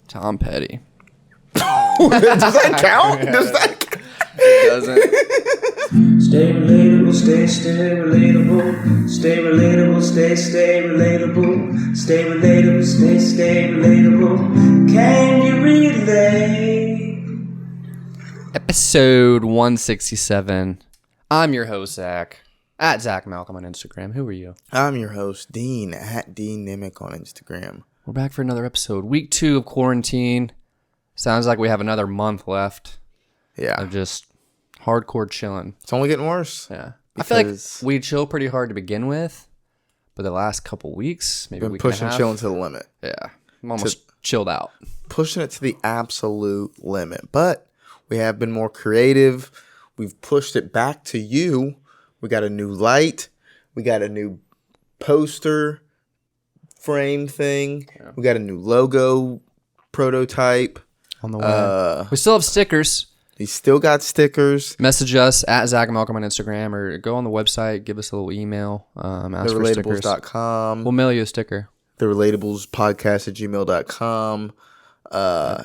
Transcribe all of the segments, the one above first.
Tom Petty. Does that count? Does that count? It doesn't. Stay relatable, stay relatable. Stay relatable, stay relatable. Stay relatable, stay relatable. Can you relate? Episode 167. I'm your host, Zach. At Zach Malcolm on Instagram. Who are you? I'm your host, Dean, at Dean Nimick on Instagram. We're back for another episode. Week 2 of quarantine. Sounds like we have another month left. Yeah. Of just hardcore chilling. It's only getting worse. Yeah. I feel like we chill pretty hard to begin with, but the last couple weeks, maybe been pushing chilling to the limit. Yeah. I'm almost chilled out. Pushing it to the absolute limit. But we have been more creative. We've pushed it back to you. We got a new light. We got a new poster frame thing. Yeah. We got a new logo prototype. On the way. We still have stickers. We still got stickers. Message us at Zach Malcolm on Instagram or go on the website. Give us a little email. Ask for stickers. TheRelatables.com. We'll mail you a sticker. TheRelatablesPodcast@gmail.com.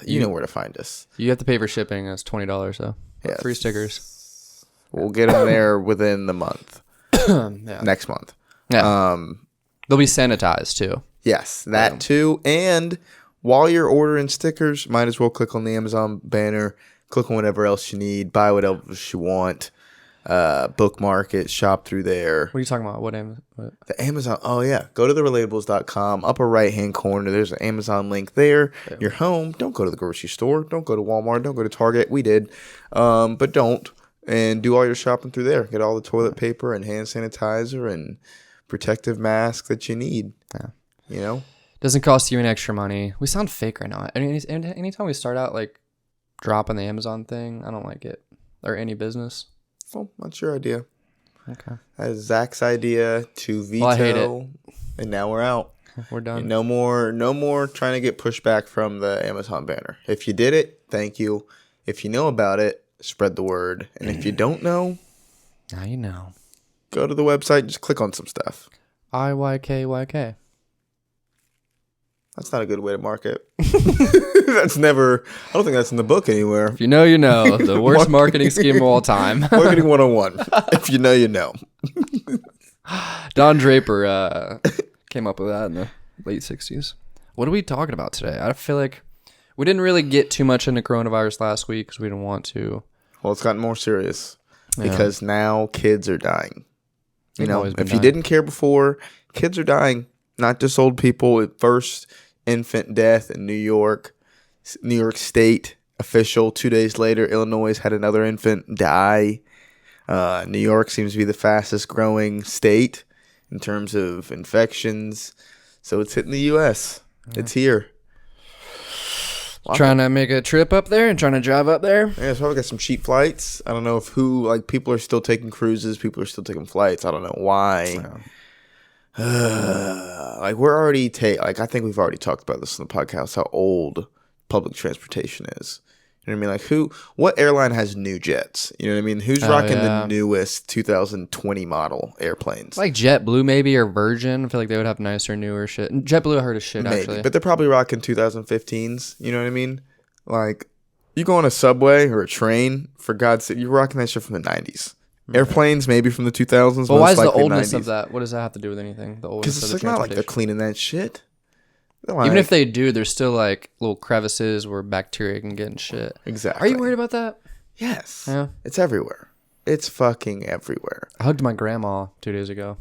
You know where to find us. You have to pay for shipping. That's $20 though. Yeah. Free stickers. We'll get them there within the month. Yeah. Next month. Yeah. They'll be sanitized too. Yes, that too. And while you're ordering stickers, might as well click on the Amazon banner. Click on whatever else you need. Buy whatever else you want. Bookmark it. Shop through there. What are you talking about? What? The Amazon. Oh, yeah. Go to therelatables.com. Upper right-hand corner. There's an Amazon link there. Yeah. You're home. Don't go to the grocery store. Don't go to Walmart. Don't go to Target. We did. But don't. And do all your shopping through there. Get all the toilet paper and hand sanitizer and protective mask that you need. Yeah. You know? Doesn't cost you any extra money. We sound fake right now. Anytime we start out like dropping the Amazon thing, I don't like it. Or any business. Well, that's your idea. Okay. That is Zach's idea to veto. Well, I hate it. And now we're out. We're done. No more trying to get pushback from the Amazon banner. If you did it, thank you. If you know about it, spread the word. And if you don't know, now you know. Go to the website, just click on some stuff. IYKYK. That's not a good way to market. That's never, I don't think that's in the book anywhere. If you know, you know. The worst marketing scheme of all time. Marketing 101. If you know, you know. Don Draper came up with that in the late 60s. What are we talking about today? I feel like we didn't really get too much into coronavirus last week because we didn't want to. Well, it's gotten more serious because now kids are dying. You know, if dying. You didn't care before, kids are dying. Not just old people. First infant death in New York State official. 2 days later, Illinois had another infant die. New York seems to be the fastest growing state in terms of infections. So it's hitting the U.S. Yeah. It's here. Trying to make a trip up there and trying to drive up there. Yeah, so probably got some cheap flights. I don't know if people are still taking cruises. People are still taking flights. I don't know why. Yeah. We're already I think we've already talked about this on the podcast, how old public transportation is. You know what I mean? What airline has new jets? You know what I mean? Who's rocking the newest 2020 model airplanes? Like JetBlue maybe or Virgin. I feel like they would have nicer, newer shit. JetBlue I heard of shit, maybe, actually. But they're probably rocking 2015s. You know what I mean? Like, you go on a subway or a train, for God's sake, you're rocking that shit from the 90s. Airplanes maybe from the 2000s. But why is the oldness 90s. Of that? What does that have to do with anything? The oldness because it's not like they're cleaning that shit. Even if they do, there's still like little crevices where bacteria can get in shit. Exactly. Are you worried about that? Yes. Yeah. It's everywhere. It's fucking everywhere. I hugged my grandma 2 days ago.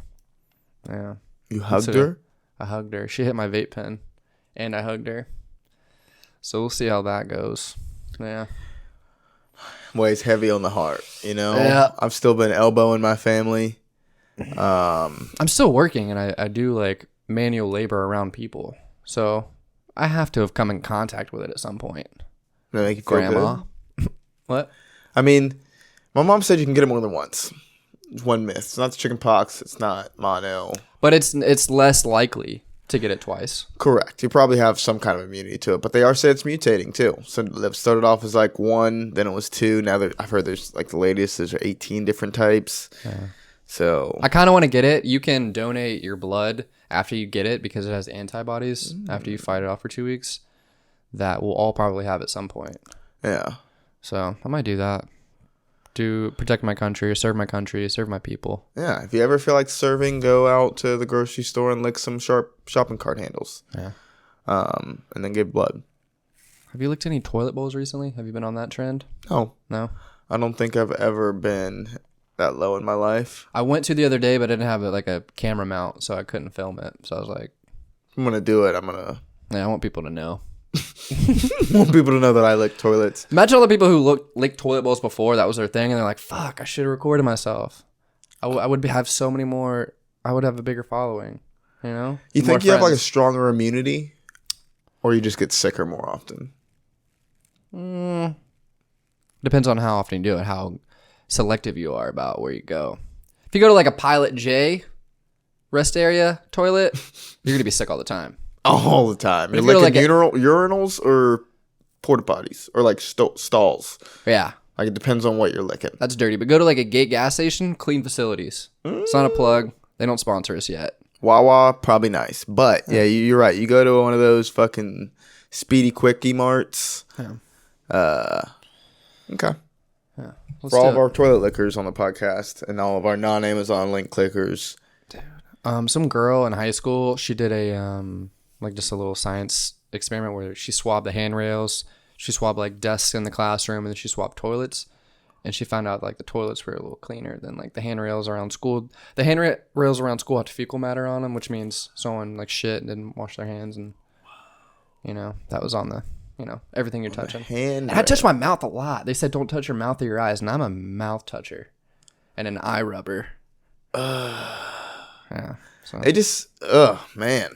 Yeah. You hugged her? I hugged her. She hit my vape pen, and I hugged her. So we'll see how that goes. Yeah. Weighs heavy on the heart, you know? Yeah. I've still been elbowing my family. I'm still working, and I do like manual labor around people. So I have to have come in contact with it at some point. That make you feel Grandma. What? I mean, my mom said you can get it more than once. It's one myth. It's not chicken pox. It's not mono. But it's less likely to get it twice. Correct. You probably have some kind of immunity to it. But they are saying it's mutating too. So it started off as like 1, then it was 2. Now I've heard there's like the latest, there's 18 different types. Yeah. So I kind of want to get it. You can donate your blood after you get it, because it has antibodies after you fight it off for 2 weeks, that we'll all probably have at some point. Yeah. So I might do that. Do protect my country, serve my country, serve my people. Yeah. If you ever feel like serving, go out to the grocery store and lick some sharp shopping cart handles. Yeah. And then give blood. Have you licked any toilet bowls recently? Have you been on that trend? No. No? I don't think I've ever been that low in my life. I went to the other day, but I didn't have a camera mount, so I couldn't film it. So I was like, I'm going to do it. I'm going to yeah, I want people to know. want people to know that I lick toilets. Imagine all the people who licked toilet bowls before, that was their thing, and they're like, fuck, I should have recorded myself. I would have so many more, I would have a bigger following, you know? You More think you have like a friends. stronger immunity? Or you just get sicker more often? Depends on how often you do it, how selective you are about where you go. If you go to like a Pilot J rest area toilet, you're going to be sick all the time. All the time. You're if you go to, licking like, urinals or porta potties or like stalls. Yeah. Like it depends on what you're licking. That's dirty. But go to like a gate gas station, clean facilities. It's not a plug. They don't sponsor us yet. Wawa, probably nice. But yeah, you're right. You go to one of those fucking speedy quickie marts. Yeah. Okay. Yeah. For all of our toilet lickers on the podcast and all of our non-Amazon link clickers. Some girl in high school, she did a just a little science experiment where she swabbed the handrails, she swabbed like desks in the classroom, and then she swabbed toilets, and she found out like the toilets were a little cleaner than like the handrails around school. The handrails around school had fecal matter on them, which means someone like shit and didn't wash their hands, and that was on the everything you're touching. And I touched my mouth a lot. They said don't touch your mouth or your eyes, and I'm a mouth toucher and an eye rubber. Yeah. So It just, man.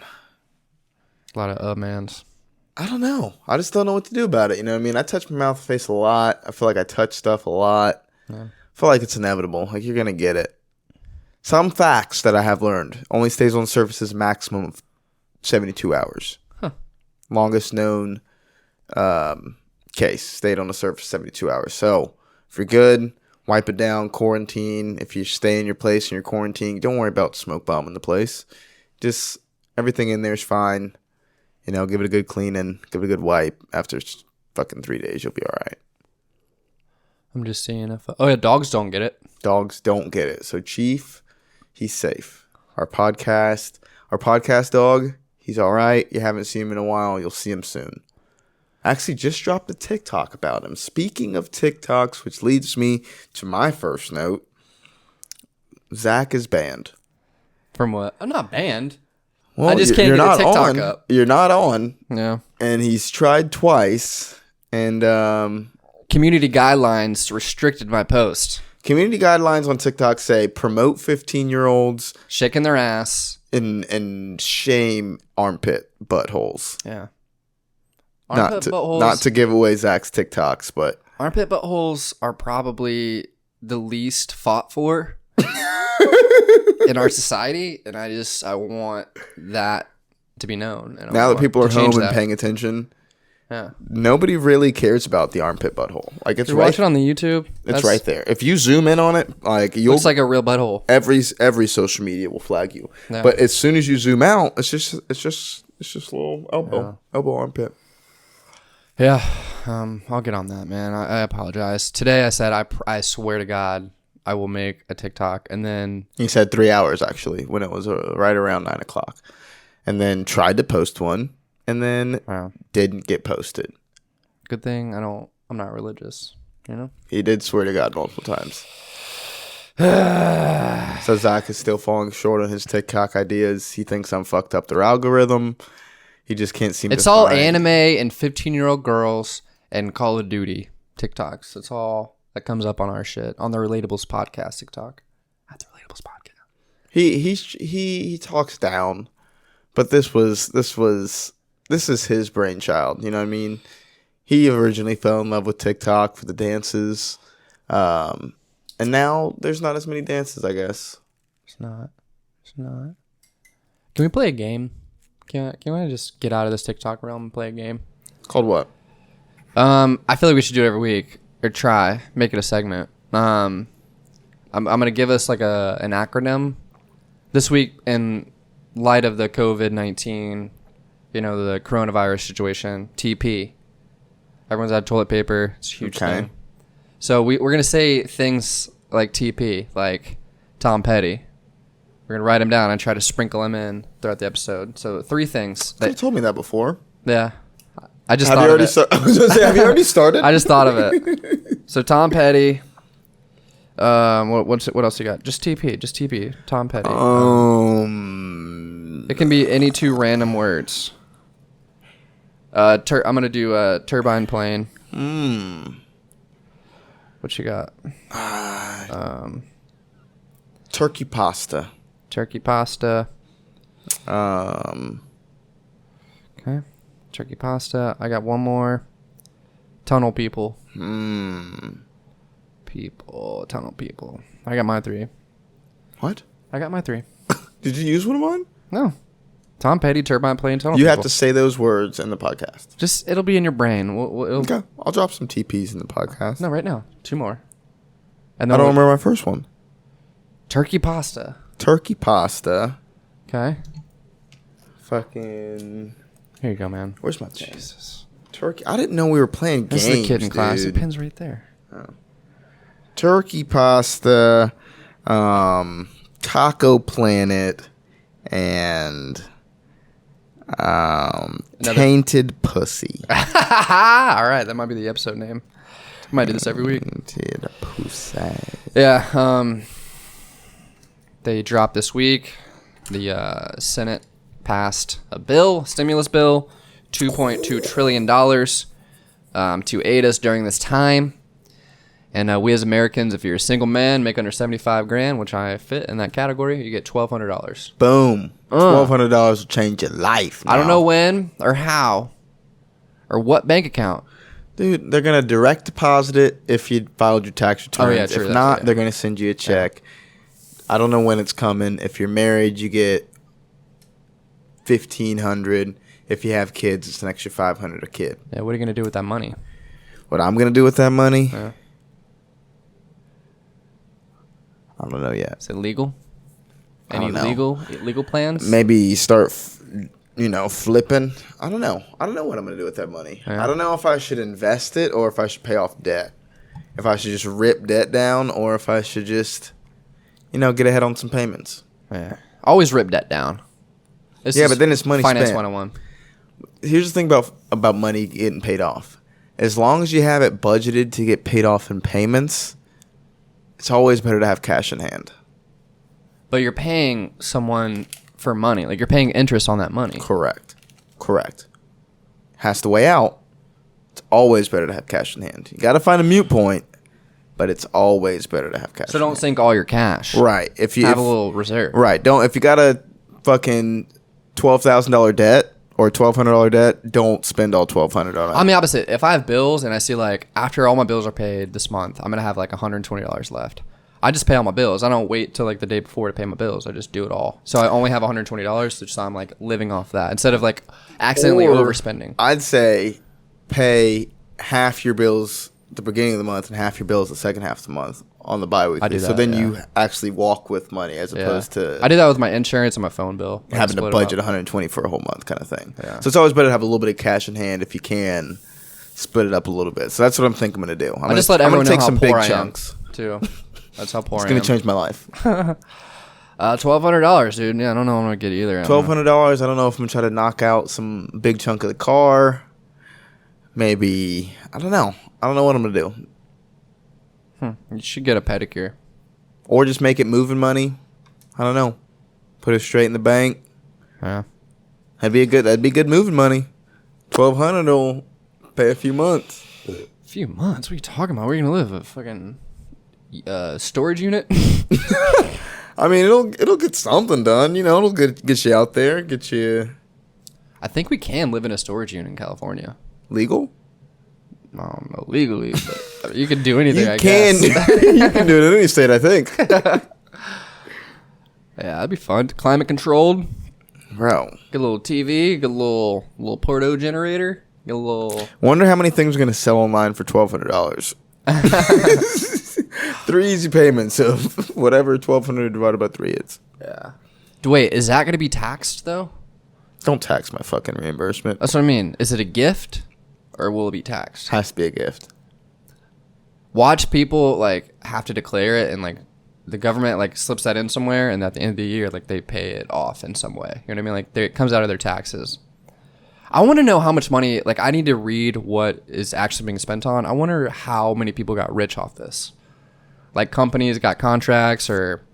a lot of mans. I don't know. I just don't know what to do about it. You know what I mean? I touch my mouth and face a lot. I feel like I touch stuff a lot. Yeah. I feel like it's inevitable. Like you're going to get it. Some facts that I have learned. Only stays on surfaces maximum of 72 hours. Huh. Longest known case. Stayed on the surface 72 hours. So if you're good, wipe it down, quarantine. If you stay in your place and you're quarantined, don't worry about smoke bombing the place. Just everything in there is fine. Give it a good cleaning, give it a good wipe. After fucking 3 days, you'll be all right. I'm just seeing if... Oh, yeah, dogs don't get it. Dogs don't get it. So Chief, he's safe. Our podcast dog, he's all right. You haven't seen him in a while. You'll see him soon. I actually just dropped a TikTok about him. Speaking of TikToks, which leads me to my first note, Zach is banned. From what? I'm not banned. Well, I just can't you're get a not TikTok on. up. You're not on. Yeah. And he's tried twice. And Community guidelines restricted my post. community guidelines on TikTok say promote 15-year-olds Shaking their ass. and shame armpit buttholes. Yeah. Not to give away Zach's TikToks, but Armpit buttholes are probably the least fought for in our society, and I want that to be known. And now that people are home and paying attention, yeah, nobody really cares about the armpit butthole. Like it's you're right. watching on the YouTube. It's right there. If you zoom in on it, like you'll looks like a real butthole. every social media will flag you. Yeah. But as soon as you zoom out, it's just a little elbow armpit. Yeah, I'll get on that, man. I apologize. Today I said I swear to God I will make a TikTok, and then He said 3 hours actually when it was right around 9 o'clock, and then tried to post one, and then didn't get posted. good thing I'm not religious, He did swear to God multiple times. So Zach is still falling short on his TikTok ideas. He thinks I'm fucked up their algorithm. He just can't seem It's to all find. anime and 15-year-old girls and Call of Duty TikToks. That's all that comes up on our shit on the Relatables podcast TikTok. At the Relatables podcast. He talks down, but this is his brainchild. You know what I mean? He originally fell in love with TikTok for the dances, and now there's not as many dances, I guess. It's not. Can we play a game? Can we just get out of this TikTok realm and play a game? Called what? I feel like we should do it every week or make it a segment. I'm gonna give us like an acronym this week, and light of the COVID-19, the coronavirus situation, TP. Everyone's out of toilet paper. It's a huge thing. So we're going to say things like TP, like Tom Petty. We're going to write them down and try to sprinkle them in throughout the episode. So 3 things. You told me that before. Yeah. I just Have thought you of already it. I was going to say, have you already started? I just thought of it. So Tom Petty. What else you got? Just TP. Just TP. Tom Petty. It can be any 2 random words. I'm gonna do turbine plane. What you got? Turkey pasta. Turkey pasta. Um, Okay. Turkey pasta. I got one more. Tunnel people. Tunnel people. I got my 3. what? I got my 3. Did you use one of mine? No. Tom Petty, turbine plane, tunnel You people. have to say those words in the podcast. Just, it'll be in your brain. It'll, Okay. I'll drop some TPs in the podcast. No, right now. 2 more. And I then don't remember my first one. Turkey pasta. Turkey pasta. Okay. Fucking. Here you go, man. Where's my pen? Jesus. Turkey. I didn't know we were playing games. This is the kid in class. The dude. pin's right there. Turkey pasta, Taco Planet, and Tainted Pussy. All right, that might be the episode name. I might do this every week. Tainted Pussy. Yeah. They dropped this week. The Senate passed a bill, stimulus bill, $2.2 trillion to aid us during this time. And we as Americans, if you're a single man, make under 75 grand, which I fit in that category, you get $1,200. Boom. $1,200 will change your life. I don't now. know when or how or what bank account. Dude, they're going to direct deposit it if you filed your tax returns. Oh, yeah, true, if that's not, right. they're going to send you a check. I don't know when it's coming. If you're married, you get $1,500. If you have kids, it's an extra $500 a kid. Yeah, what are you going to do with that money? What I'm going to do with that money? Yeah. I don't know yet. Is it legal? I Any don't know. legal plans? Maybe start, flipping. I don't know. I don't know what I'm going to do with that money. Yeah. I don't know if I should invest it or if I should pay off debt. If I should just rip debt down or if I should just, get ahead on some payments. Yeah. Always rip debt down. This Yeah, is but then it's money Finance spent. 101. Here's the thing about money getting paid off. As long as you have it budgeted to get paid off in payments, it's always better to have cash in hand. But you're paying someone for money. Like, you're paying interest on that money. Correct. Has to weigh out. It's always better to have cash in hand. You got to find a mute point, but it's always better to have cash. So in don't hand. sink all your cash. Right. If you Have a little reserve. Right. Don't. If you got a fucking $12,000 debt or $1,200 debt, don't spend all $1,200 on it. I'm the opposite. If I have bills and I see, like, after all my bills are paid this month, I'm going to have, like, $120 left. I just pay all my bills. I don't wait till, like, the day before to pay my bills. I just do it all. So I only have $120, so I'm, like, living off that instead of, like, accidentally Or overspending. I'd say pay half your bills at the beginning of the month and half your bills the second half of the month on the biweekly. I do so that, then yeah. you actually walk with money as Yeah. opposed to I do that with my insurance and my phone bill. Like, having to split 'em budget up. 120 for a whole month kind of thing. Yeah. So it's always better to have a little bit of cash in hand if you can split it up a little bit. So that's what I'm thinking I'm going to do. I just let everyone know take how some poor big I am, chunks. too. That's how poor It's I going am. to change my life. $1,200, dude. Yeah, I don't know what I'm going to get either. I don't know. $1,200. I don't know if I'm going to try to knock out some big chunk of the car. Maybe. I don't know. I don't know what I'm going to do. You should get a pedicure. Or just make it moving money. I don't know. Put it straight in the bank. Yeah. That'd be good moving money. $1,200 will pay a few months. A few months? What are you talking about? Where are you going to live? A fucking storage unit? I mean, it'll get something done. It'll get you out there, get you I think we can live in a storage unit in California. legal. I don't know legally, but you can do anything, I can. guess. You can do it in any state, I think. Yeah, that'd be fun. Climate controlled. Bro, Get a little TV. Get a little Porto generator. Get a little. wonder how many things are going to sell online for $1,200. 3 easy payments of whatever 1,200 divided by 3 is. Yeah. Wait, is that going to be taxed though? Don't tax my fucking reimbursement. That's what I mean. Is it a gift or will it be taxed? Has to be a gift. Watch people like have to declare it and like the government like slips that in somewhere and at the end of the year like they pay it off in some way. You know what I mean? Like it comes out of their taxes. I want to know how much money, like I need to read what is actually being spent on. I wonder how many people got rich off this. Like companies got contracts or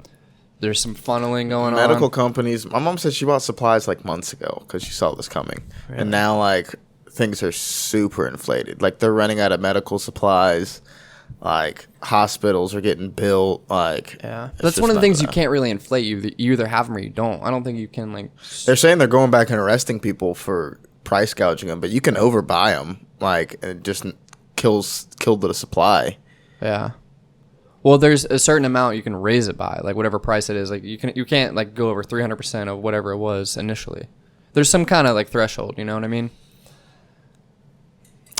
there's some funneling going on. Medical companies. My mom said she bought supplies like months ago because she saw this coming. Really? And now like things are super inflated. Like they're running out of medical supplies. Like hospitals are getting built. Like that's one of the things you can't really inflate. You either have them or you don't. I don't think you can like. They're saying they're going back and arresting people for price gouging them, but you can overbuy them. Like and it just killed the supply. Yeah. Well, there's a certain amount you can raise it by, like whatever price it is. Like you can't like go over 300% of whatever it was initially. There's some kind of like threshold. You know what I mean?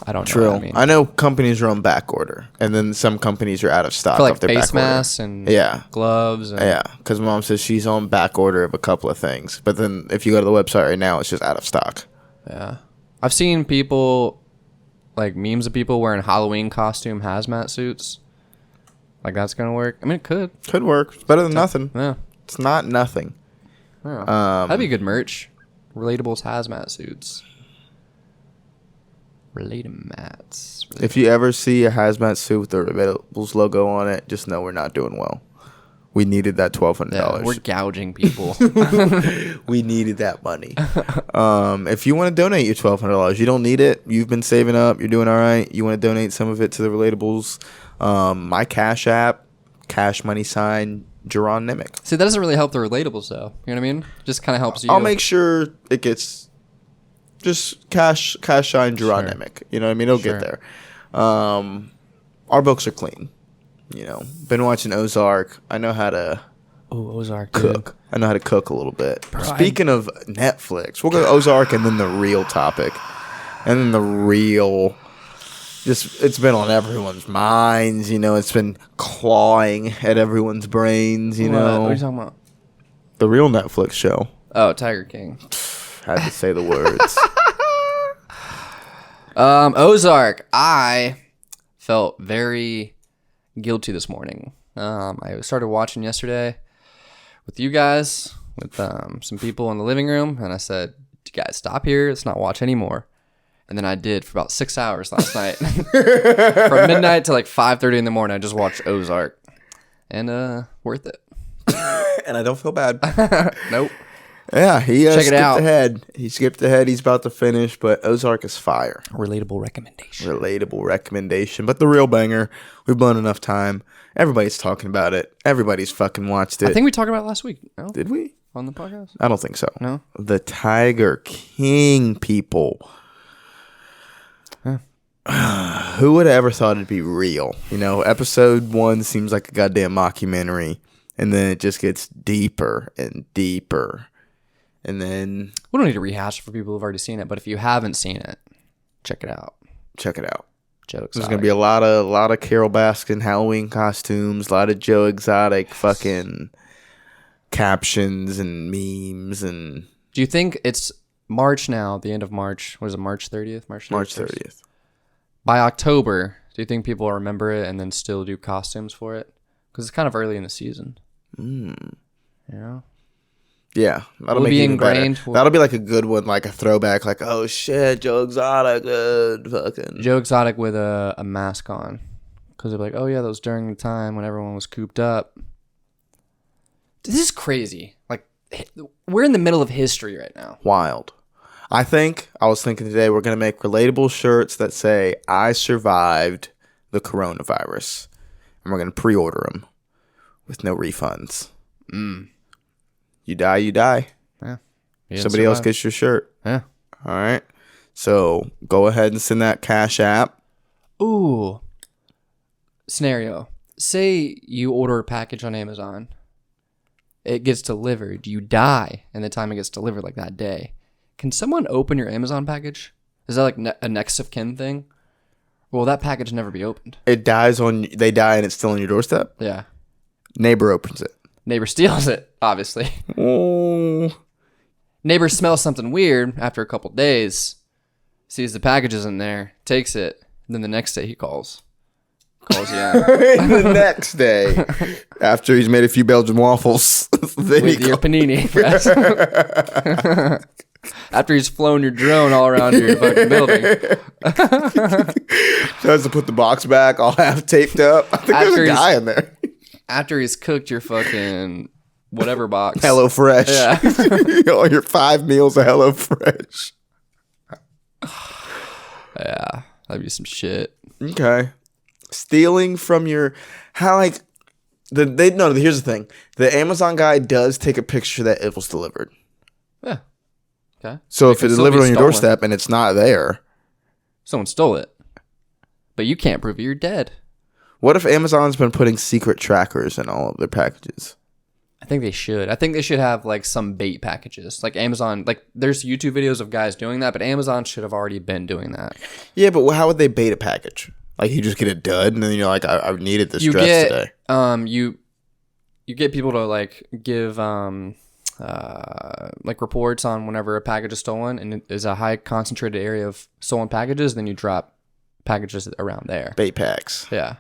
I don't know. True. What I mean. I know companies are on back order, and then some companies are out of stock for like off their face back order. masks and gloves. And Yeah, because mom says she's on back order of a couple of things, but then if you go to the website right now, it's just out of stock. Yeah, I've seen people like memes of people wearing Halloween costume hazmat suits. Like that's gonna work. I mean, it could work. It's better than nothing. Yeah, it's not nothing. Yeah. That'd be good merch. Relatables hazmat suits. Relatamats. If you ever see a hazmat suit with the Relatables logo on it, just know we're not doing well. We needed that $1,200. Yeah, we're gouging people. We needed that money. If you want to donate your $1,200, you don't need it. You've been saving up. You're doing all right. You want to donate some of it to the Relatables. My Cash App, cash money sign, Jerron Nimick. See, that doesn't really help the Relatables, though. You know what I mean? Just kind of helps you. I'll make sure it gets just cash sign Jerron Nimick. You know what I mean? It'll get there. Our books are clean. You know, been watching Ozark. I know how to Ozark cook. Dude. I know how to cook a little bit. Bro, Speaking of Netflix, we'll go to Ozark and then the real topic. And then the real, just, it's been on everyone's minds. You know, it's been clawing at everyone's brains, you know. What are you talking about? The real Netflix show. Oh, Tiger King. Had to say the words. Ozark. I felt very guilty this morning. I started watching yesterday with you guys, with some people in the living room, and I said, "You guys, stop here. Let's not watch anymore." And then I did for about 6 hours last night, from midnight to like 5:30 in the morning. I just watched Ozark, and worth it. And I don't feel bad. Nope. Yeah, he Check it skipped out. ahead. He skipped ahead. He's about to finish, but Ozark is fire. Relatable recommendation. But the real banger, we've blown enough time. Everybody's talking about it. Everybody's fucking watched it. I think we talked about it last week. No? Did we? On the podcast? I don't think so. No? The Tiger King, people. Who would have ever thought it'd be real? You know, episode 1 seems like a goddamn mockumentary, and then it just gets deeper and deeper. And then we don't need to rehash it for people who've already seen it, but if you haven't seen it, check it out. Jokes. There's gonna be a lot of Carol Baskin Halloween costumes, a lot of Joe Exotic fucking captions and memes. And do you think it's March now? The end of March. What is it? March 30th. March 30th. By October, do you think people will remember it and then still do costumes for it? Because it's kind of early in the season. You know. Yeah, that'll make it even ingrained. Better. That'll be like a good one, like a throwback, like, oh shit, Joe Exotic, good fucking. Joe Exotic with a mask on. Because they're like, oh yeah, that was during the time when everyone was cooped up. This is crazy. Like, we're in the middle of history right now. Wild. I was thinking today we're going to make relatable shirts that say, I survived the coronavirus. And we're going to pre-order them with no refunds. You die, you die. Yeah. Somebody else gets your shirt. Yeah. All right. So go ahead and send that Cash App. Ooh. Scenario. Say you order a package on Amazon. It gets delivered. You die in the time it gets delivered, like that day. Can someone open your Amazon package? Is that like a next of kin thing? Or will that package never be opened? They die and it's still on your doorstep? Yeah. Neighbor opens it. Neighbor steals it, obviously. Oh. Neighbor smells something weird after a couple days, sees the packages in there, takes it. And then the next day he calls you out. The next day, after he's made a few Belgian waffles, then With your panini press. After he's flown your drone all around your fucking building. tries to put the box back all half taped up. I think there's a guy in there. After he's cooked your fucking whatever box. Hello Fresh. Yeah. All your 5 meals of Hello Fresh. Yeah, that'd be some shit. Okay. Stealing from your here's the thing. The Amazon guy does take a picture that it was delivered. Yeah. Okay. So if could it's still be delivered on your stolen. doorstep and it's not there, Someone stole it. But you can't prove it, you're dead. what if Amazon's been putting secret trackers in all of their packages? I think they should. I think they should have like some bait packages. Like Amazon, like there's YouTube videos of guys doing that, but Amazon should have already been doing that. Yeah, but how would they bait a package? Like you just get a dud and then you're like, I needed this You dress get today. you get people to like give like reports on whenever a package is stolen and it is a high concentrated area of stolen packages, then you drop packages around there. Bait packs. Yeah.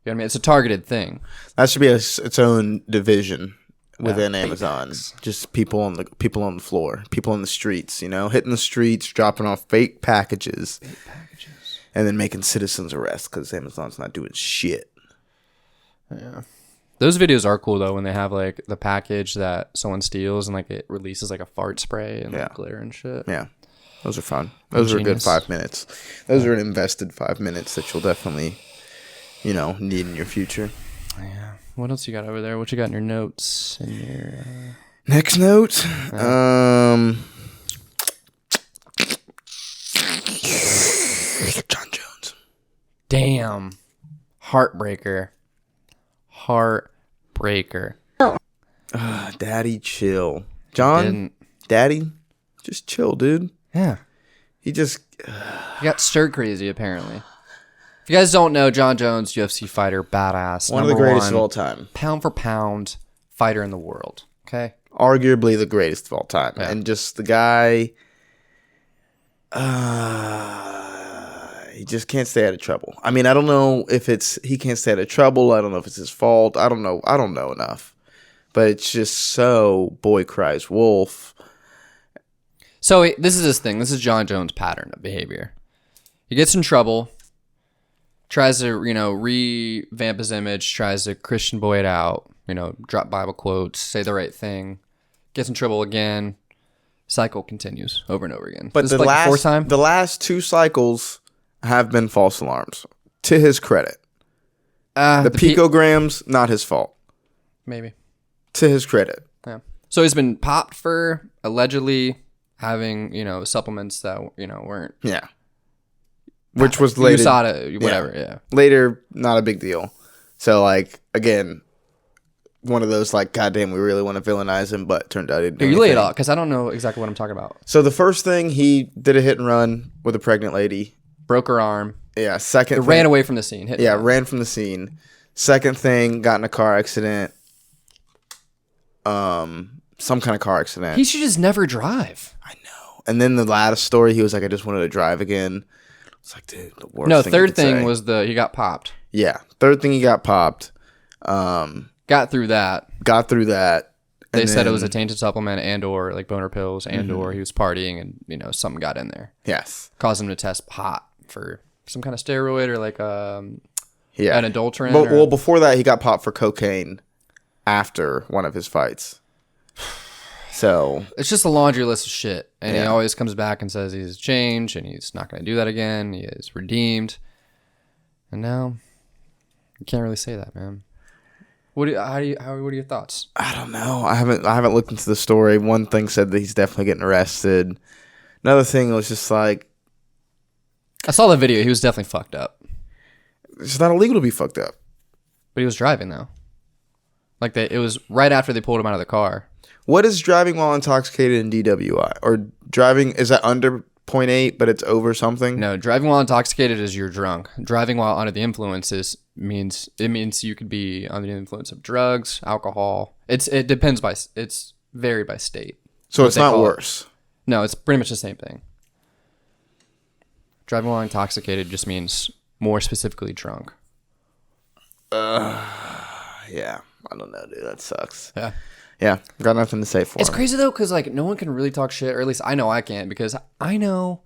You know what I mean? It's a targeted thing. That should be its own division within bait Amazon. packs. Just people on the floor, people on the streets, hitting the streets, dropping off fake packages. And then making citizens arrest because Amazon's not doing shit. Yeah. Those videos are cool though when they have like the package that someone steals and like it releases like a fart spray and like glitter and shit. Yeah. Those are fun. Those are a good 5 minutes. Those are an invested 5 minutes that you'll definitely, need in your future. Yeah. What else you got over there? What you got in your notes and your Next note. John Jones. damn heartbreaker. Daddy, chill. John, Daddy, just chill, dude. Yeah. He just... He got stir crazy apparently. If you guys don't know, John Jones, UFC fighter, badass. one of the greatest of all time. Pound for pound fighter in the world. Okay. Arguably the greatest of all time. Yeah. And just the guy... he just can't stay out of trouble. I mean, I don't know if he can't stay out of trouble. I don't know if it's his fault. I don't know enough. But it's just so boy cries wolf. So this is his thing. This is John Jones' pattern of behavior. He gets in trouble, tries to, revamp his image, tries to Christian boy it out, drop Bible quotes, say the right thing, gets in trouble again. Cycle continues over and over again. But this is like the fourth time? The last 2 cycles have been false alarms. To his credit. The picograms, not his fault. Maybe. To his credit. Yeah. So he's been popped for allegedly having, supplements that, weren't. Yeah. Which was later. USADA, whatever, yeah. Later, not a big deal. So, again, one of those, goddamn, we really want to villainize him, but turned out he didn't do You lay it anything. out, because I don't know exactly what I'm talking about. So, the first thing, he did a hit and run with a pregnant lady. Broke her arm. Yeah, second thing, Ran away from the scene. ran from the scene. Second thing, got in a car accident. Some kind of car accident. He should just never drive. I know. And then the last story, he was like, I just wanted to drive again. It's like, dude, the worst No, thing you third could thing say. was he got popped. Yeah, third thing, he got popped. Got through that. Got through that. They and said it then- was a tainted supplement and or like boner pills and or he was partying and, something got in there. Yes. Caused him to test hot for some kind of steroid or like Yeah. an adulterant. But, or- well, before that, he got popped for cocaine after one of his fights. So it's just a laundry list of shit. And he Yeah. always comes back and says he's changed and he's not going to do that again. He is redeemed. And now you can't really say that, man. What are your thoughts? I don't know. I haven't looked into the story. One thing said that he's definitely getting arrested. Another thing was just like, I saw the video. He was definitely fucked up. it's not illegal to be fucked up. But he was driving though. Like it was right after they pulled him out of the car. What is driving while intoxicated in DWI? Or driving, is that under 0.8, but it's over something. No, driving while intoxicated is you're drunk. Driving while under the influence means you could be under the influence of drugs, alcohol. It depends it's varied by state. So it's not worse. No, it's pretty much the same thing. Driving while intoxicated just means more specifically drunk. Yeah. I don't know, dude. That sucks. Yeah. Yeah. Got nothing to say for It's him. crazy though, because like no one can really talk shit, or at least I know I can't, because I know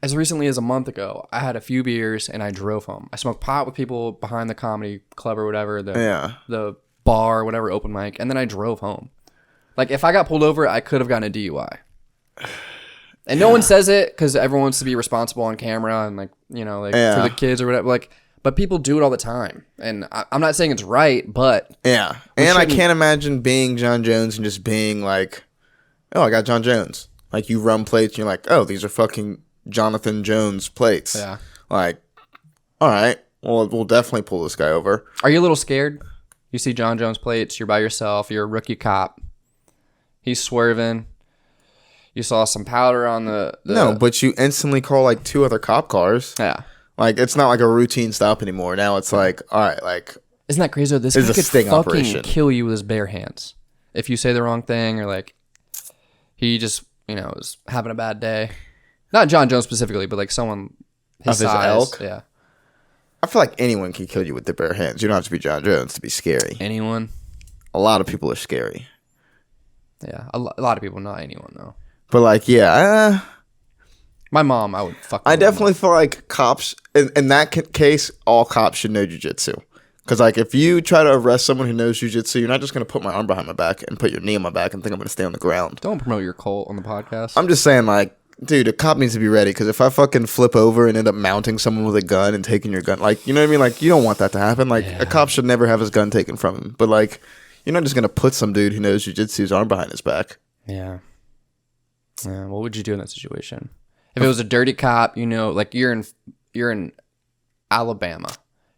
as recently as a month ago, I had a few beers and I drove home. I smoked pot with people behind the comedy club or whatever, the bar, whatever, open mic, and then I drove home. Like if I got pulled over, I could have gotten a DUI. And no one says it because everyone wants to be responsible on camera and like, you know, like for the kids or whatever. Like, but people do it all the time. And I'm not saying it's right, but yeah. And I can't imagine being John Jones and just being like, oh, I got John Jones. Like you run plates and you're like, oh, these are fucking Jonathan Jones plates. Yeah. Like, all right, well, we'll definitely pull this guy over. Are you a little scared? You see John Jones plates, you're by yourself, you're a rookie cop. He's swerving. You saw some powder on the... No, but you instantly call like 2 other cop cars. Yeah. Like, it's not like a routine stop anymore. Now it's like, all right, like... Isn't that crazy? This guy could fucking kill you with his bare hands. If you say the wrong thing or like... He just, you know, is having a bad day. Not John Jones specifically, but like someone his Of his size. ilk? Yeah. I feel like anyone can kill you with their bare hands. You don't have to be John Jones to be scary. Anyone? A lot of people are scary. Yeah. A lot of people, not anyone though. But like, yeah... My mom, I would fuck. I definitely feel like cops, in that case, all cops should know jujitsu. Because, like, if you try to arrest someone who knows jujitsu, you're not just going to put my arm behind my back and put your knee on my back and think I'm going to stay on the ground. Don't promote your cult on the podcast. I'm just saying, like, dude, a cop needs to be ready. Because if I fucking flip over and end up mounting someone with a gun and taking your gun, like, you know what I mean? Like, you don't want that to happen. Like, a cop should never have his gun taken from him. But, like, you're not just going to put some dude who knows jujitsu's arm behind his back. Yeah. Yeah. What would you do in that situation? If it was a dirty cop, you know, like you're in Alabama,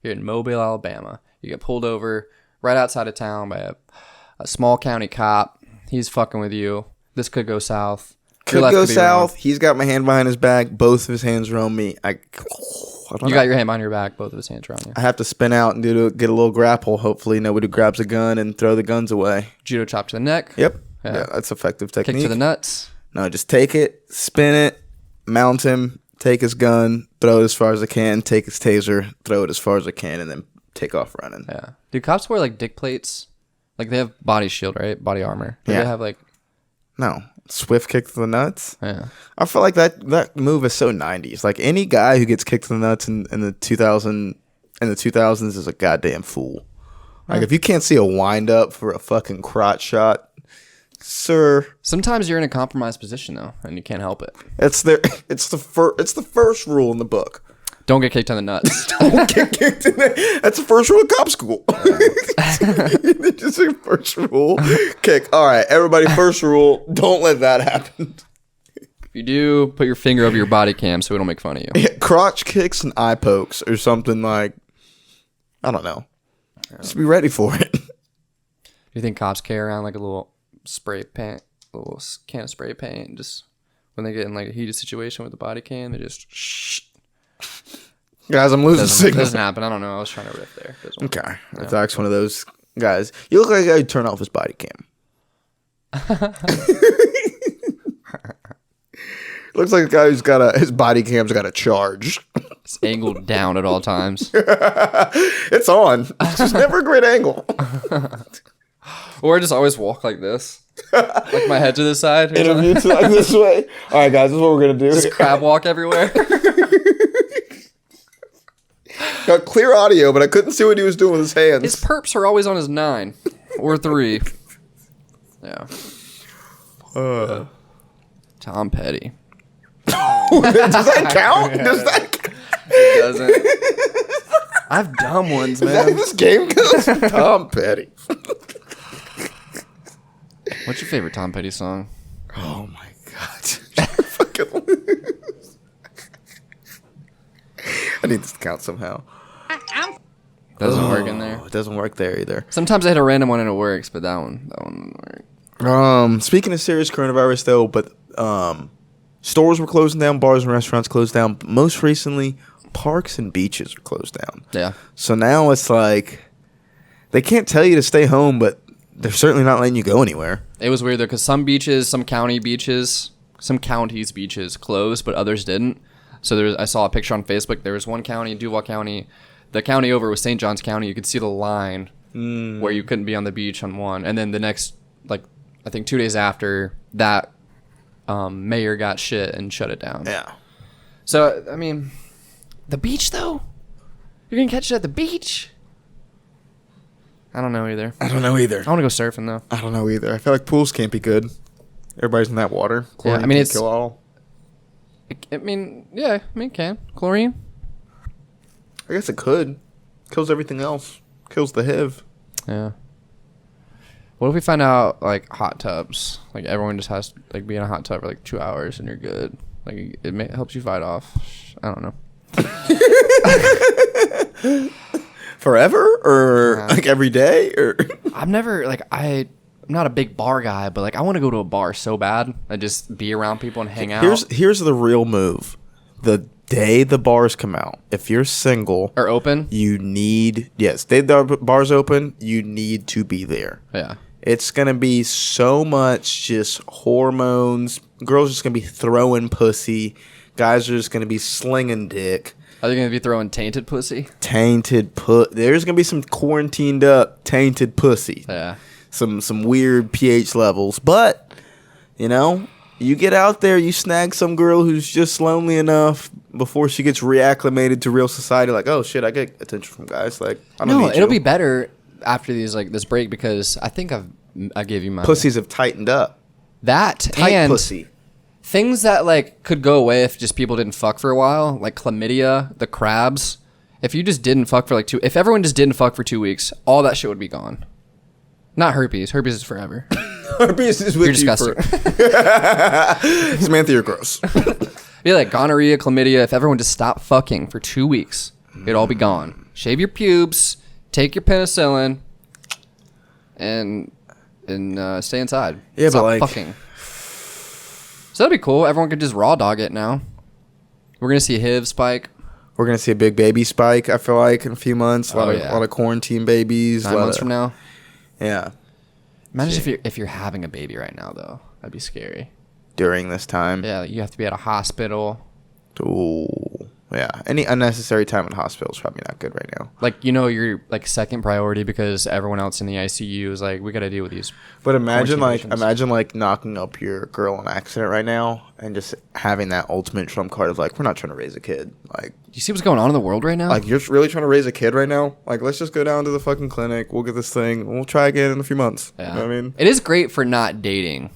you're in Mobile, Alabama. You get pulled over right outside of town by a small county cop. He's fucking with you. This could go south. Could go south. He's got my hand behind his back. Both of his hands are on me. I don't know. You got your hand behind your back. Both of his hands are on you. I have to spin out and get a little grapple. Hopefully, nobody grabs a gun and throw the guns away. Judo chop to the neck. Yep. Yeah, that's effective technique. Kick to the nuts. No, just take it, spin it, mount him, take his gun, throw it as far as I can, take his taser, throw it as far as I can, and then take off running. Yeah. Do cops wear like dick plates? Like they have body shield, right? Body armor. Do Yeah. they have like... No. Swift kick to the nuts? Yeah. I feel like that move is so 90s. Like any guy who gets kicked to the nuts in the 2000s is a goddamn fool. Like if you can't see a wind up for a fucking crotch shot, sir. Sometimes you're in a compromised position though, and you can't help it. It's the first rule in the book. Don't get kicked on the nuts. Don't get kicked in the, that's the first rule of cop school. Just a first rule. Kick. All right, everybody, first rule, don't let that happen. If you do, put your finger over your body cam so we don't make fun of you. Yeah, crotch kicks and eye pokes or something like, I don't know. Just be ready for it. Do you think cops carry around like a little spray paint, a little can of spray paint, just when they get in like a heated situation with the body cam, they just shh. Guys, I'm losing Doesn't signal. happen. I don't know. I was trying to riff there. Okay. That's actually one of those guys. You look like a guy who turned off his body cam. Looks like a guy who's got his body cam's got a charge. It's angled down at all times. It's on. It's just never a great angle. Or I just always walk like this. Like my head to the side. Interview to like this way. All right, guys, this is what we're going to do. Just crab walk everywhere. Got clear audio, but I couldn't see what he was doing with his hands. His perps are always on his 9 or 3. Yeah. Tom Petty. Does that count? Does that count? It doesn't. I have dumb ones, Is that how man. this game goes? Tom Petty. What's your favorite Tom Petty song? Oh my god. Fucking I need this to count somehow. Doesn't work in there. It doesn't work there either. Sometimes I hit a random one and it works, but that one doesn't work. Speaking of serious coronavirus though, but Stores were closing down. Bars and restaurants closed down. Most recently, parks and beaches were closed down. Yeah. So now it's like they can't tell you to stay home, but they're certainly not letting you go anywhere. It was weird though, because some beaches, some counties' beaches closed, but others didn't. So I saw a picture on Facebook. There was one county, Duval County. The county over was St. Johns County. You could see the line where you couldn't be on the beach on one. And then the next, like, I think 2 days after, that mayor got shit and shut it down. Yeah. So, I mean, the beach, though? You're going to catch it at the beach? I don't know either. I don't know either. I want to go surfing, though. I don't know either. I feel like pools can't be good. Everybody's in that water. Chlorine I mean, can it's... kill all. It can. Chlorine? I guess it could. Kills everything else. Kills the HIV. Yeah. What if we find out, like, hot tubs? Like, everyone just has to, like, be in a hot tub for, like, 2 hours and you're good. Like, helps you fight off. I don't know. Forever? Or, like, every day? Or I've never, like, I'm not a big bar guy, but, like, I want to go to a bar so bad. And just be around people and hang out. Here's the real move. The day the bars come out, if you're single... Or open? You need... Yes, day the bars open, you need to be there. Yeah. It's going to be so much just hormones. Girls are just going to be throwing pussy. Guys are just going to be slinging dick. Are they going to be throwing tainted pussy? Tainted There's going to be some quarantined up tainted pussy. Yeah. Some weird pH levels. But, you know, you get out there, you snag some girl who's just lonely enough before she gets reacclimated to real society. Like, oh, shit, I get attention from guys. Like, I don't need you. It'll be better after this break, because I think I gave you my... Pussies have tightened up. That Tight and pussy. things that, like, could go away if just people didn't fuck for a while, like chlamydia, the crabs. If you just didn't fuck for, like, if everyone just didn't fuck for 2 weeks, all that shit would be gone. Not herpes. Herpes is forever. Herpes is with You're you disgusting. Samantha, you're gross. Be like gonorrhea, chlamydia. If everyone just stopped fucking for 2 weeks, it'd all be gone. Shave your pubes, take your penicillin, and stay inside. Yeah, Stop but, like... fucking. So that'd be cool. Everyone could just raw dog it now. We're gonna see HIV spike. We're going to see a big baby spike, I feel like, in a few months. A lot of quarantine babies. 9 months from now. Yeah. Imagine if you're having a baby right now, though. That'd be scary. During this time. Yeah, you have to be at a hospital. Ooh. Yeah. Any unnecessary time in hospital is probably not good right now. Like, you know, you're, like, second priority because everyone else in the ICU is like, we got to deal with these. But imagine patients. knocking up your girl in an accident right now and just having that ultimate trump card of like, we're not trying to raise a kid. Like, Do you see what's going on in the world right now? like, you're really trying to raise a kid right now? Like, let's just go down to the fucking clinic. We'll get this thing. We'll try again in a few months. Yeah. You know what I mean? It is great for not dating.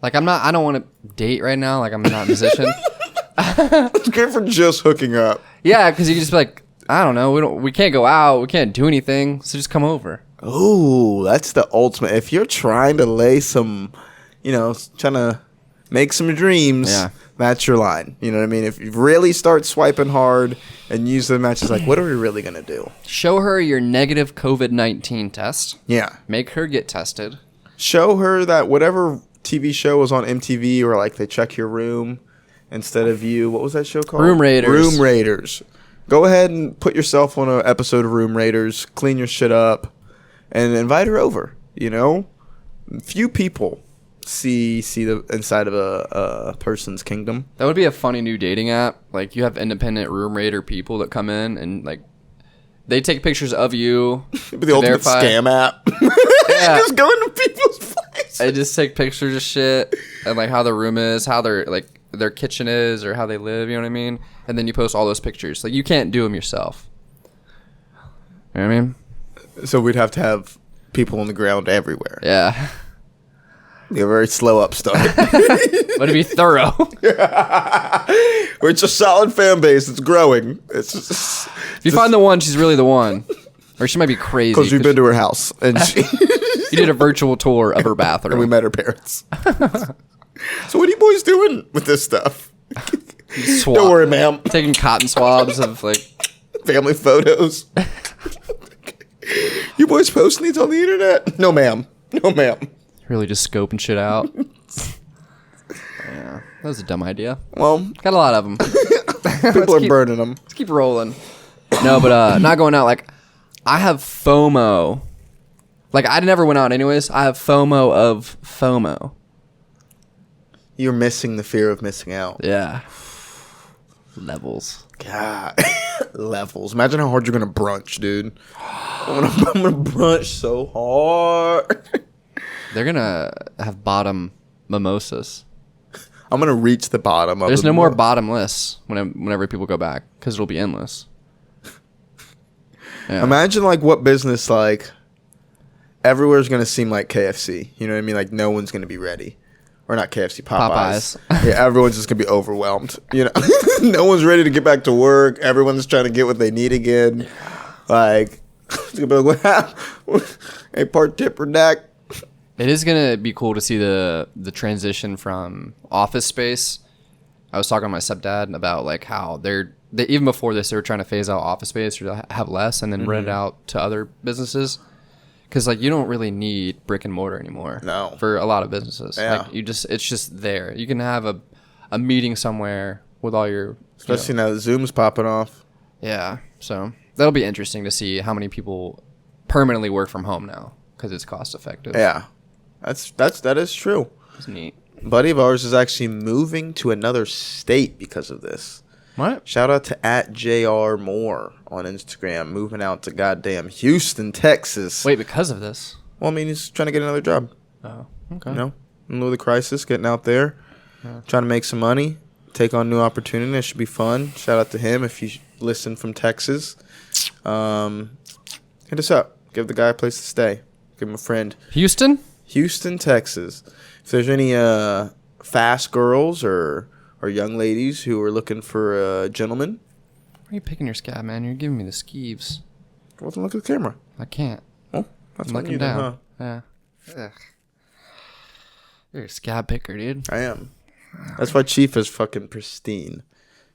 Like, I don't want to date right now. Like, I'm not a musician. It's great for just hooking up. Yeah, because you can just be like, I don't know. We can't go out. We can't do anything. So just come over. Ooh, that's the ultimate. If you're trying to lay some, you know, trying to make some dreams, Yeah. that's your line. You know what I mean? If you really start swiping hard and use the matches, like, what are we really going to do? Show her your negative COVID-19 test. Yeah. Make her get tested. Show her that whatever TV show was on MTV or like they check your room instead of you. What was that show called? Room Raiders. Room Raiders. Go ahead and put yourself on an episode of Room Raiders. Clean your shit up and invite her over. You know, few people see the inside of a person's kingdom. That would be a funny new dating app. Like, you have independent room raider people that come in and, like, they take pictures of you. It'd be the ultimate verify. scam app. Yeah. Just go into people's places. I just take pictures of shit and, like, how their room is, how their kitchen is, or how they live, you know what I mean? And then you post all those pictures. Like, you can't do them yourself. You know what I mean? So we'd have to have people on the ground everywhere. Yeah. Be a very slow upstart. But it'd be thorough. It's a solid fan base. It's growing. It's just, If you find the one, she's really the one. Or she might be crazy. because we've been to her house and You did a virtual tour of her bathroom. and we met her parents. So what are you boys doing with this stuff? Don't worry, ma'am. Taking cotton swabs of, like... Family photos. You boys posting these on the internet? No, ma'am. No, ma'am. Really just scoping shit out. Yeah. That was a dumb idea. Well, Got a lot of them. people are burning them. Let's keep rolling. No, but not going out. Like, I have FOMO. Like, I never went out anyways. I have FOMO of FOMO. You're missing the fear of missing out. Yeah. Levels. God. Levels. Imagine how hard you're going to brunch, dude. I'm gonna brunch so hard. They're going to have bottom mimosas. I'm going to reach the bottom of There's no more bottomless whenever people go back because it'll be endless. Yeah. Imagine, like, what business, like, everywhere's going to seem like KFC. You know what I mean? Like, no one's going to be ready. Or not KFC, Popeyes. Yeah, everyone's just going to be overwhelmed. You know? No one's ready to get back to work. Everyone's trying to get what they need again. Like, it's going to be like, what happened? Hey, part Tipper Dak. It is going to be cool to see the transition from office space. I was talking to my stepdad about, like, how they even before this, they were trying to phase out office space or have less and then rent it out to other businesses. Because, like, you don't really need brick and mortar anymore. No. For a lot of businesses. Yeah. Like, it's just there. You can have a meeting somewhere with all your... Especially now that Zoom's popping off. Yeah. So, that'll be interesting to see how many people permanently work from home now. Because it's cost effective. Yeah. That is true. It's neat. A buddy of ours is actually moving to another state because of this. What? Shout out to @JRMoore on Instagram, moving out to goddamn Houston, Texas. Wait, because of this? Well, I mean, he's trying to get another job. Oh, okay. You know, in the middle of the crisis, getting out there, trying to make some money, take on new opportunity. It should be fun. Shout out to him if you listen from Texas. Hit us up. Give the guy a place to stay. Give him a friend. Houston, Texas. If there's any fast girls or young ladies who are looking for a gentleman, why are you picking your scab, man? You're giving me the skeeves. go and look at the camera. I can't. Oh, that's I'm on looking you then, down. huh? Yeah. Ugh. You're a scab picker, dude. I am. That's why Chief is fucking pristine,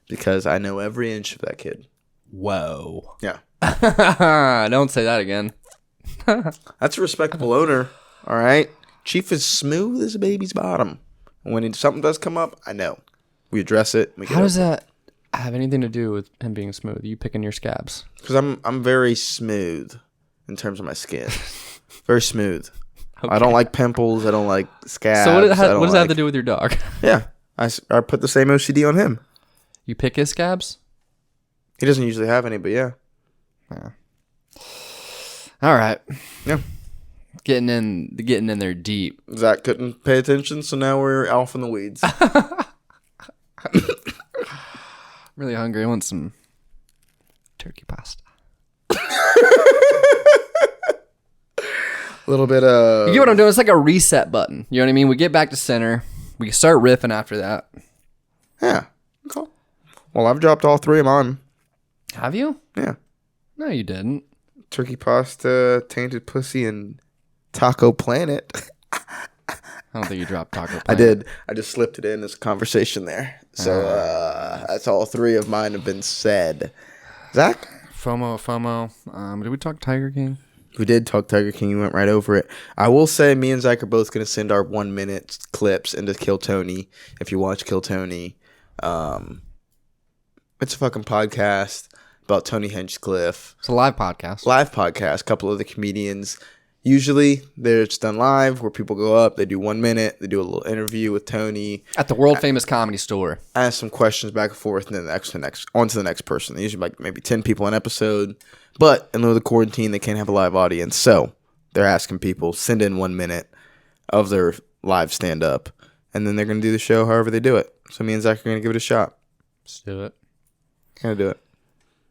because I know every inch of that kid. Whoa. Yeah. Don't say that again. That's a respectable owner. All right. Chief is smooth as a baby's bottom. And when something does come up, I know. We address it. How does that have anything to do with him being smooth? You picking your scabs? Because I'm very smooth in terms of my skin. Very smooth. Okay. I don't like pimples. I don't like scabs. So what does that have to do with your dog? Yeah. I put the same OCD on him. You pick his scabs? He doesn't usually have any, but yeah. Yeah. All right. Yeah. Getting in there deep. Zach couldn't pay attention, so now we're off in the weeds. Really hungry. I want some turkey pasta. A little bit of... You get what I'm doing? It's like a reset button. You know what I mean? We get back to center. We start riffing after that. Yeah. Cool. Well, I've dropped all three of mine. Have you? Yeah. No, you didn't. Turkey pasta, tainted pussy, and Taco Planet. I don't think you dropped Taco Planet. I did. I just slipped it in as a conversation there. So that's all three of mine have been said. Zach? FOMO. Did we talk Tiger King? We did talk Tiger King. You went right over it. I will say me and Zach are both going to send our 1 minute clips into Kill Tony. If you watch Kill Tony, it's a fucking podcast about Tony Hinchcliffe. It's a live podcast. A couple of the comedians. Usually, it's done live where people go up, they do 1 minute, they do a little interview with Tony. At the world famous Comedy Store. Ask some questions back and forth, and then on to the next person. Usually like maybe 10 people an episode. But in lieu of the quarantine, they can't have a live audience. So they're asking people, send in 1 minute of their live stand-up. And then they're going to do the show however they do it. So me and Zach are going to give it a shot. Let's do it. Going to do it.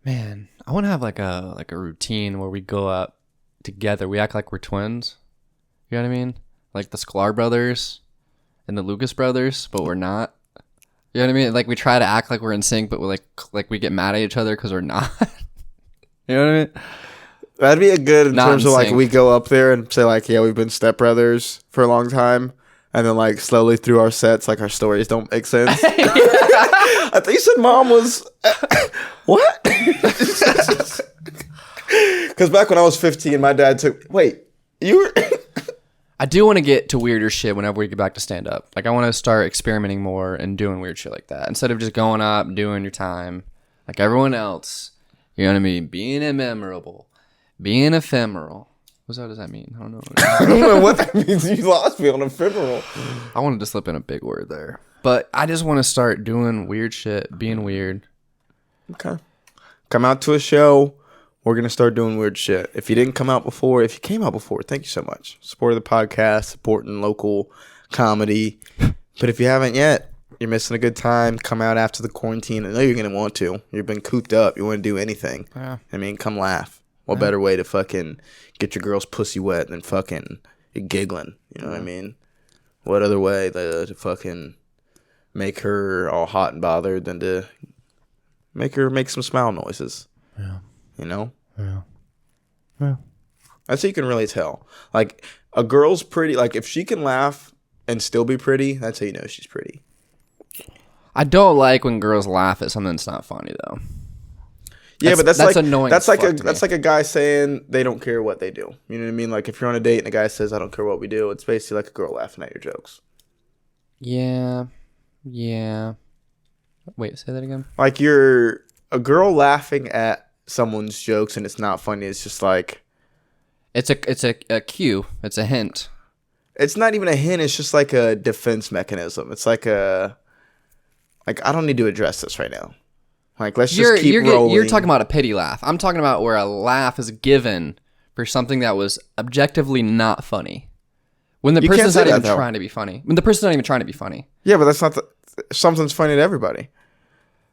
Man, I want to have like a routine where we go up together. We act like we're twins. You know what I mean? Like the Sklar brothers and the Lucas brothers, but we're not. You know what I mean? Like we try to act like we're in sync, but we're like we get mad at each other because we're not. You know what I mean? That'd be a good in Not terms in of like sync. we go up there and say like, yeah, we've been stepbrothers for a long time. And then like slowly through our sets, like our stories don't make sense. I thought you said mom was... What? Because back when I was 15, my dad took... Wait, you were... I do want to get to weirder shit whenever we get back to stand up. Like I want to start experimenting more and doing weird shit like that instead of just going up, doing your time like everyone else. You know what I mean? Being immemorable, being ephemeral. What does that mean? I don't know. I don't know what that means. You lost me on ephemeral. I wanted to slip in a big word there. But I just want to start doing weird shit, being weird. Okay. Come out to a show. We're going to start doing weird shit. If you didn't come out before, if you came out before, thank you so much. Supporting the podcast, supporting local comedy. But if you haven't yet, you're missing a good time. Come out after the quarantine. I know you're going to want to. You've been cooped up. You want to do anything. Yeah. I mean, come laugh. What better way to fucking get your girl's pussy wet than fucking giggling? You know what I mean? What other way to fucking make her all hot and bothered than to make her make some smile noises? Yeah. You know? Yeah. That's how you can really tell. Like, a girl's pretty. Like, if she can laugh and still be pretty, that's how you know she's pretty. I don't like when girls laugh at something that's not funny, though. Yeah, but that's like annoying. That's like a guy saying they don't care what they do. You know what I mean? Like if you're on a date and a guy says I don't care what we do, it's basically like a girl laughing at your jokes. Yeah. Wait, say that again. Like you're a girl laughing at someone's jokes and it's not funny. It's just like it's a cue. It's a hint. It's not even a hint. It's just like a defense mechanism. It's like I don't need to address this right now. Like, let's just keep rolling. You're talking about a pity laugh. I'm talking about where a laugh is given for something that was objectively not funny. When the person's not even trying to be funny. When the person's not even trying to be funny. Yeah, but that's not something's funny to everybody.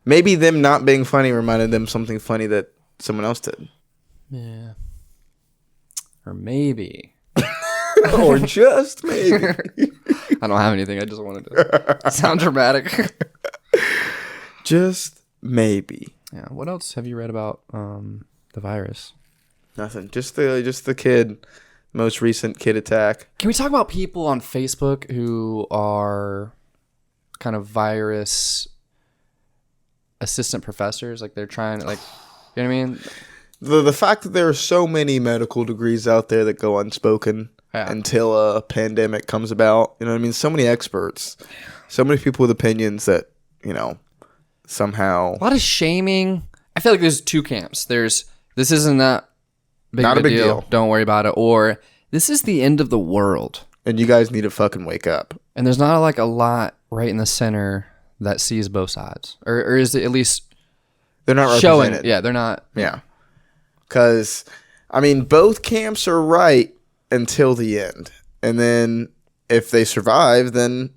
Maybe them not being funny reminded them something funny that someone else did. Yeah. Or maybe. Or just maybe. I don't have anything. I just wanted to sound dramatic. Just maybe. Yeah. What else have you read about the virus? Nothing. Just the kid. Most recent kid attack. Can we talk about people on Facebook who are kind of virus assistant professors? Like they're trying to, like, you know what I mean? The fact that there are so many medical degrees out there that go unspoken until a pandemic comes about. You know what I mean? So many experts. So many people with opinions that, you know, somehow. A lot of shaming. I feel like there's two camps. There's, this isn't that big not of a big deal. Don't worry about it. Or this is the end of the world. And you guys need to fucking wake up. And there's not like a lot right in the center that sees both sides. Or is it at least they're not showing represented. Yeah, they're not. Yeah. Because, I mean, both camps are right until the end. And then if they survive, then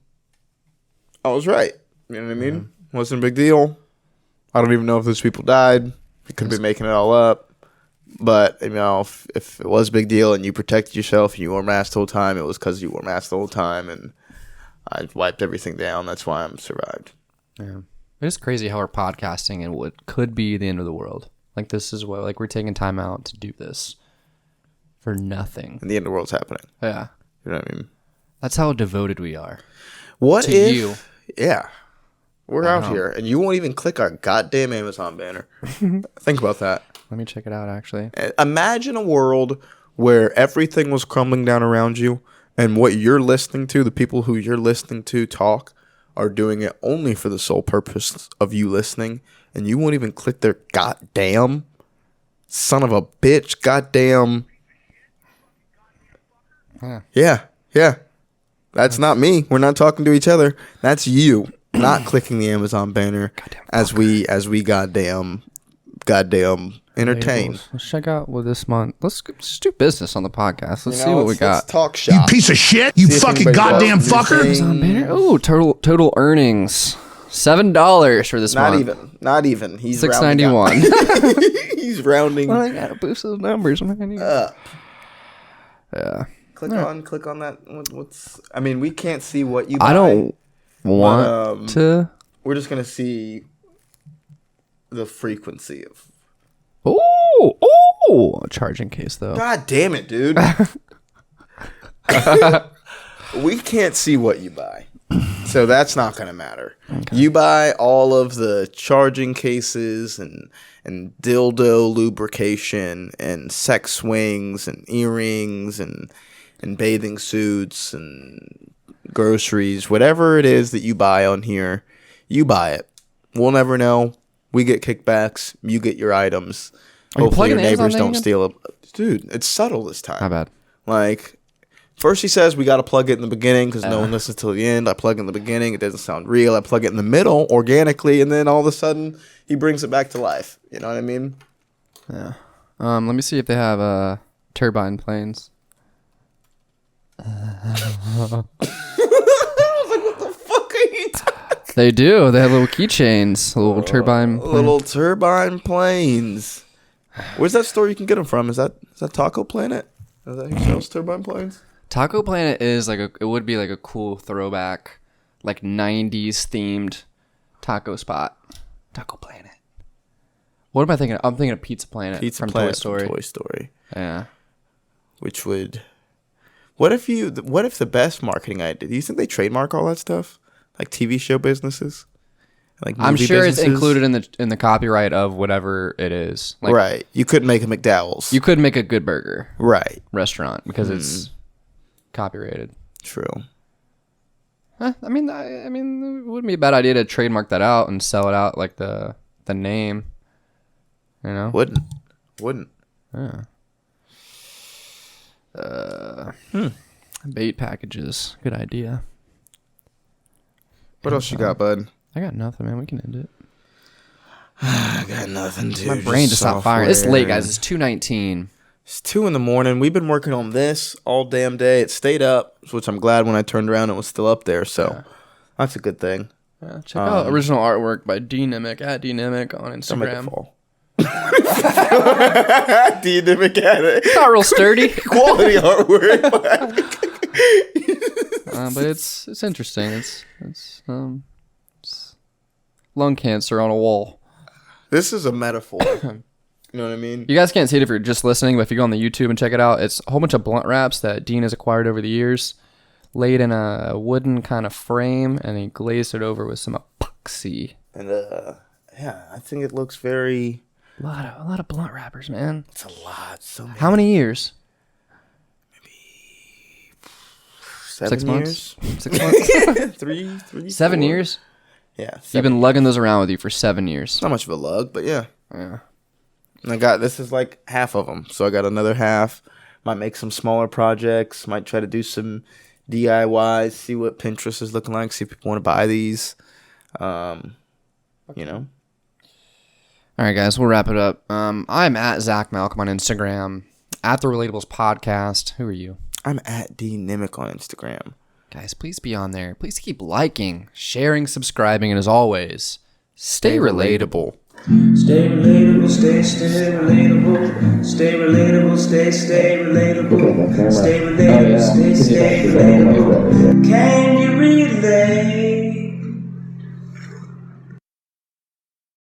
I was right. You know what I mean? Wasn't a big deal. I don't even know if those people died. You could be making it all up. But, you know, if it was a big deal and you protected yourself and you wore a mask the whole time, it was because you wore a mask the whole time. And I wiped everything down. That's why I'm survived. Yeah. It's crazy how we're podcasting and what could be the end of the world. Like, this is what, like, we're taking time out to do this for nothing. And the end of the world's happening. Yeah. You know what I mean? That's how devoted we are. What to if you? Yeah. We're out here and you won't even click our goddamn Amazon banner. Think about that. Let me check it out, actually. Imagine a world where everything was crumbling down around you and what you're listening to, the people who you're listening to talk, are doing it only for the sole purpose of you listening, and you won't even click their goddamn son of a bitch goddamn. Yeah. That's not me. We're not talking to each other. That's you not clicking the Amazon banner as we goddamn entertain. Let's check out what this month. Let's just do business on the podcast. Let's see what we got. Let's talk shop. You piece of shit. You fucking goddamn fucker. Amazon banner. Oh, total earnings. $7 for this month. Not even. He's $6.91. He's rounding. Well, I gotta boost those numbers, man. Yeah. Click on that. What's? I mean, we can't see what you buy. I don't want to. We're just gonna see the frequency of. Oh, a charging case though. God damn it, dude. We can't see what you buy. So that's not going to matter. Okay. You buy all of the charging cases and dildo lubrication and sex swings and earrings and and bathing suits and groceries, whatever it is that you buy on here, you buy it. We'll never know. We get kickbacks. You get your items. Are you Hopefully your plugging Amazon neighbors thing don't in? steal it. Dude, it's subtle this time. My bad. Like, first he says we got to plug it in the beginning because no one listens till the end. I plug it in the beginning. It doesn't sound real. I plug it in the middle organically, and then all of a sudden he brings it back to life. You know what I mean? Yeah. Let me see if they have turbine planes. Fuck are you talking? They do. They have little keychains, little turbine. Little turbine planes. Where's that store you can get them from? Is that Taco Planet? Is that who sells turbine planes? Taco Planet is like it would be like a cool throwback, like 90s themed taco spot. Taco Planet. What am I thinking? I'm thinking of Pizza Planet Pizza from Planet Toy Story. From Toy Story. Yeah. Which would... What if the best marketing idea... Do you think they trademark all that stuff? Like TV show businesses? Like I'm movie sure businesses? it's included in the copyright of whatever it is. Like, Right. You couldn't make a McDowell's. You could make a Good Burger Right. restaurant because it's copyrighted. True. I mean, it wouldn't be a bad idea to trademark that out and sell it out like the name. You know? Wouldn't. Yeah. Bait packages. Good idea. What else you got, bud? I got nothing, man. We can end it. I got nothing, dude. My brain just stopped firing. It's late, guys. It's It's 2:19. 2 a.m. We've been working on this all damn day. It stayed up, which I'm glad when I turned around it was still up there. So that's a good thing. Yeah, check out original artwork by D Nimic at D Nimic on Don't make it Instagram. fall. D-Nimic at it. Not real sturdy, Quality artwork. but it's interesting. It's lung cancer on a wall. This is a metaphor. You know what I mean? You guys can't see it if you're just listening, but if you go on the YouTube and check it out, it's a whole bunch of blunt wraps that Dean has acquired over the years, laid in a wooden kind of frame, and he glazed it over with some epoxy. And yeah, I think it looks very... A lot of blunt wrappers, man. It's a lot. So many. How many years? 7 6 years? months? 6 months? three, 7 4. years? Yeah. You've been lugging those around with you for 7 years. Not much of a lug, but yeah. Yeah. And this is like half of them. So I got another half. Might make some smaller projects. Might try to do some DIYs. See what Pinterest is looking like. See if people want to buy these. You know. All right, guys, we'll wrap it up. I'm at Zach Malcolm on Instagram, at The Relatables Podcast. Who are you? I'm at D Nimic on Instagram. Guys, please be on there. Please keep liking, sharing, subscribing, and as always, stay relatable. Stay relatable, stay relatable. Stay relatable, stay relatable. Stay relatable, stay relatable. Can you relate?